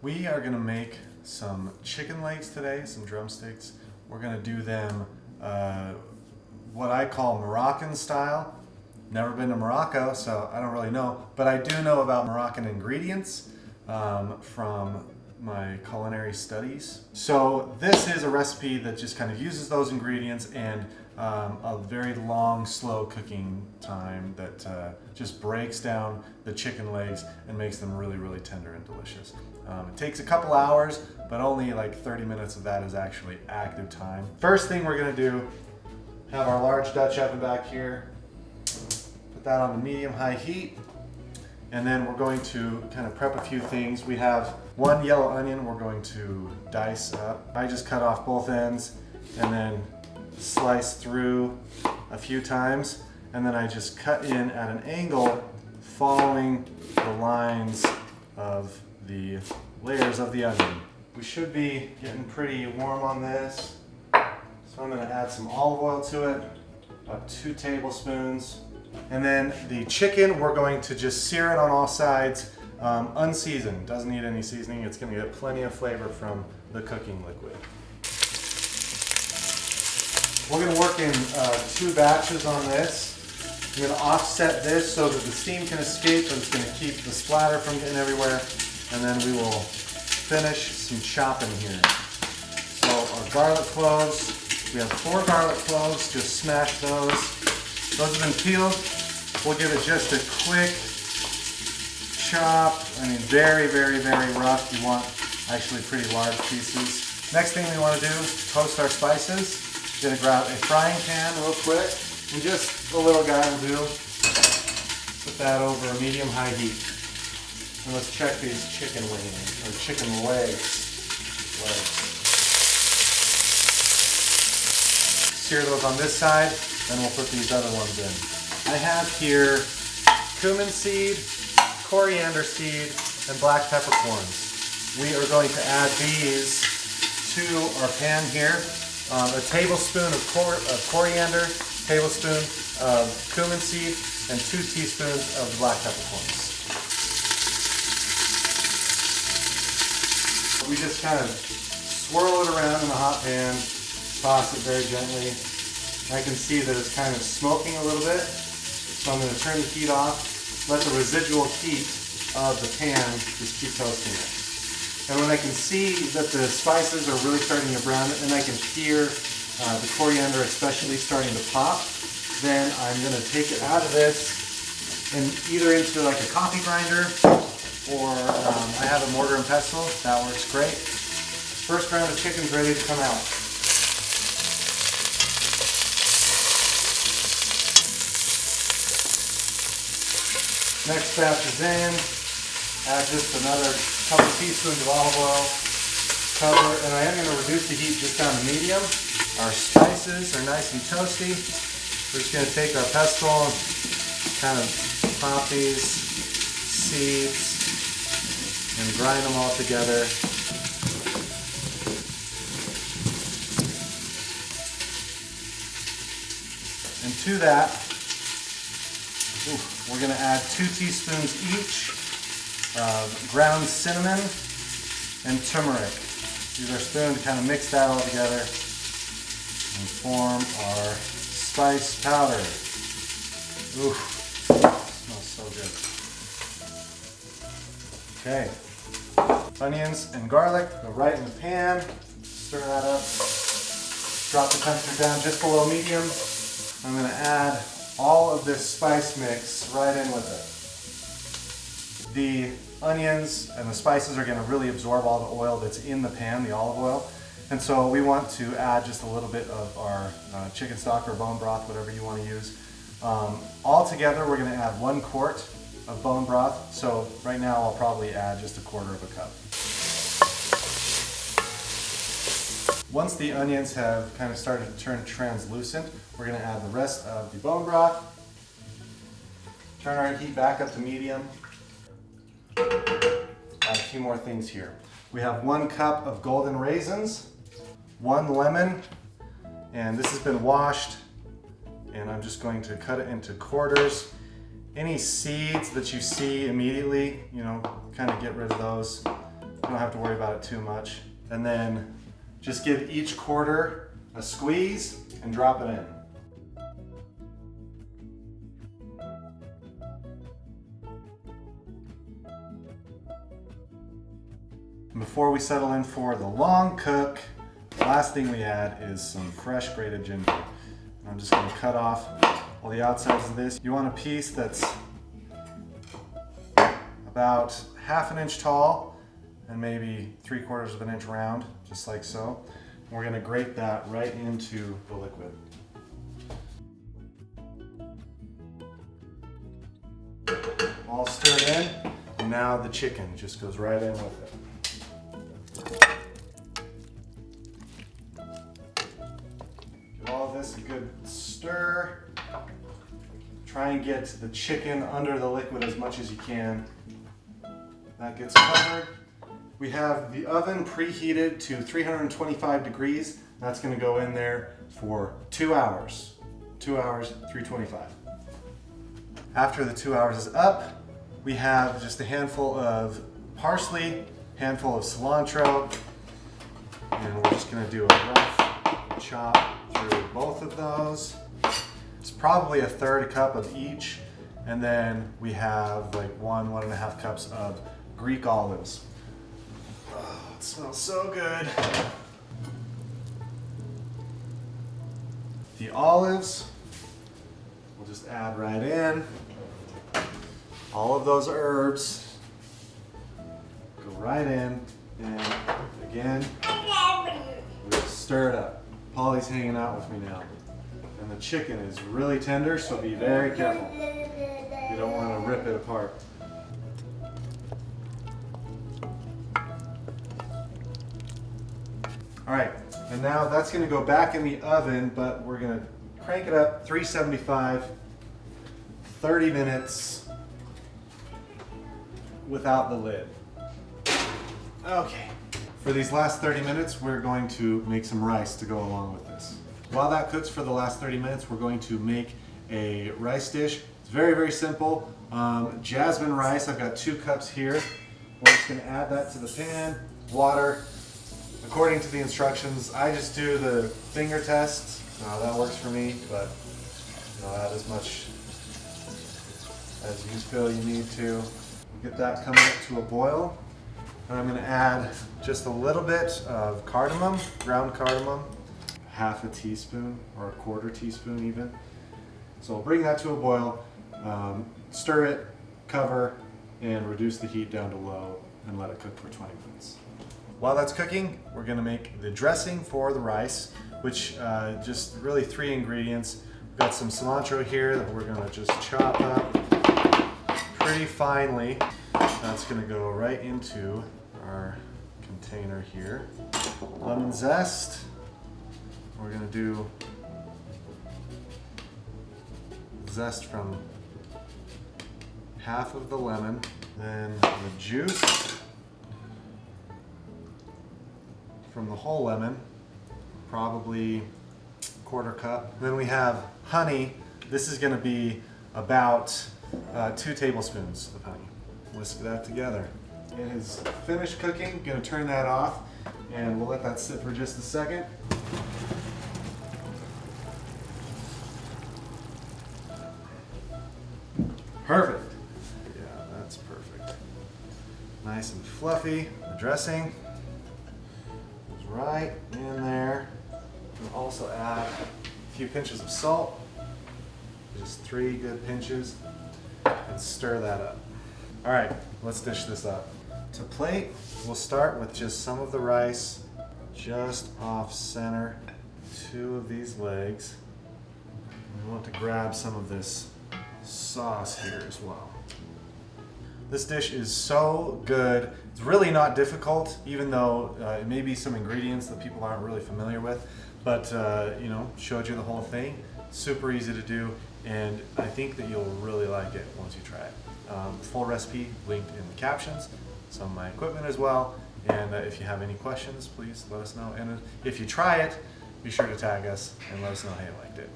We are gonna make some chicken legs today, some drumsticks. We're gonna do them what I call Moroccan style. Never been to Morocco, so I don't really know, but I do know about Moroccan ingredients from my culinary studies. So this is a recipe that just kind of uses those ingredients and a very long, slow cooking time that just breaks down the chicken legs and makes them really, really tender and delicious. It takes a couple hours, but only like 30 minutes of that is actually active time. First thing we're gonna do, have our large Dutch oven back here. Put that on the medium-high heat. And then we're going to kind of prep a few things. We have one yellow onion we're going to dice up. I just cut off both ends and then slice through a few times. And then I just cut in at an angle following the lines of the layers of the onion. We should be getting pretty warm on this. So I'm gonna add some olive oil to it, about 2 tablespoons. And then the chicken, we're going to just sear it on all sides, unseasoned. Doesn't need any seasoning. It's gonna get plenty of flavor from the cooking liquid. We're gonna work in 2 batches on this. I'm gonna offset this so that the steam can escape, but it's gonna keep the splatter from getting everywhere. And then we will finish some chopping here. So our garlic cloves, we have 4 garlic cloves, just smash those. Those have been peeled. We'll give it just a quick chop. I mean, very, very, very rough. You want actually pretty large pieces. Next thing we want to do, toast our spices. We're going to grab a frying pan real quick, and just a little guy will do. Put that over a medium-high heat. And let's check these chicken wings, or chicken legs. Sear those on this side. Then we'll put these other ones in. I have here cumin seed, coriander seed, and black peppercorns. We are going to add these to our pan here. A tablespoon of coriander, tablespoon of cumin seed, and 2 teaspoons of the black peppercorns. We just kind of swirl it around in the hot pan, toss it very gently. I can see that it's kind of smoking a little bit, so I'm going to turn the heat off, let the residual heat of the pan just keep toasting it. And when I can see that the spices are really starting to brown, and I can hear the coriander especially starting to pop, then I'm going to take it out of this and either into like a coffee grinder, or I have a mortar and pestle. That works great. First round of chicken's ready to come out. Next batch is in. Add just another couple teaspoons of olive oil. Cover, and I am going to reduce the heat just down to medium. Our spices are nice and toasty. We're just going to take our pestle and kind of pop these seeds and grind them all together. And to that, we're going to add 2 teaspoons each of ground cinnamon and turmeric. Use our spoon to kind of mix that all together and form our spice powder. Ooh, smells so good. Okay, onions and garlic go right in the pan. Stir that up. Drop the temperature down just below medium. I'm going to add all of this spice mix right in with it. The onions and the spices are going to really absorb all the oil that's in the pan, the olive oil. And so we want to add just a little bit of our chicken stock or bone broth, whatever you want to use. All together, we're going to add 1 quart of bone broth. So right now, I'll probably add just 1/4 cup. Once the onions have kind of started to turn translucent, we're going to add the rest of the bone broth. Turn our heat back up to medium. Add a few more things here. We have 1 cup of golden raisins, 1 lemon, and this has been washed, and I'm just going to cut it into quarters. Any seeds that you see immediately, kind of get rid of those. You don't have to worry about it too much. And then just give each quarter a squeeze and drop it in. And before we settle in for the long cook, the last thing we add is some fresh grated ginger. And I'm just going to cut off all the outsides of this. You want a piece that's about 1/2 inch tall and maybe 3/4 of an inch round, just like so. And we're going to grate that right into the liquid. All stirred in, and now the chicken just goes right in with it. Give all of this a good stir. Try and get the chicken under the liquid as much as you can. That gets covered. We have the oven preheated to 325 degrees. That's going to go in there for 2 hours. 2 hours, 325. After the 2 hours is up, we have just a handful of parsley, handful of cilantro, and we're just going to do a rough chop through both of those. It's probably 1/3 cup of each, and then we have like 1.5 cups of Greek olives. Oh, it smells so good. The olives, we'll just add right in. All of those herbs go right in, and again, we stir it up. Polly's hanging out with me now. And the chicken is really tender, so be very careful. You don't want to rip it apart. All right, and now that's going to go back in the oven, but we're going to crank it up 375, 30 minutes without the lid. Okay. For these last 30 minutes, we're going to make some rice to go along with this. While that cooks for the last 30 minutes, we're going to make a rice dish. It's very, very simple. Jasmine rice, I've got 2 cups here. We're just going to add that to the pan. Water, according to the instructions. I just do the finger test. That works for me, but add as much as you feel you need to. Get that coming up to a boil. And I'm going to add just a little bit of cardamom, ground cardamom, 1/2 teaspoon or 1/4 teaspoon even. So we'll bring that to a boil, stir it, cover, and reduce the heat down to low and let it cook for 20 minutes. While that's cooking, we're going to make the dressing for the rice, which just really 3 ingredients. We've got some cilantro here that we're going to just chop up pretty finely. That's going to go right into our container here. Lemon zest. We're going to do zest from 1/2 of the lemon, then the juice from the whole lemon, probably 1/4 cup. Then we have honey. This is going to be about 2 tablespoons of honey. Whisk that together. It is finished cooking. Going to turn that off, and we'll let that sit for just a second. Perfect. Yeah, that's perfect. Nice and fluffy. The dressing is right in there. We'll also add a few pinches of salt. Just 3 good pinches, and stir that up. All right, let's dish this up. To plate, we'll start with just some of the rice, just off center, 2 of these legs. We want to grab some of this sauce here as well. This dish is so good. It's really not difficult, even though it may be some ingredients that people aren't really familiar with, but showed you the whole thing. Super easy to do, and I think that you'll really like it once you try it. Full recipe linked in the captions, some of my equipment as well, and if you have any questions, please let us know, and if you try it, be sure to tag us and let us know how you liked it.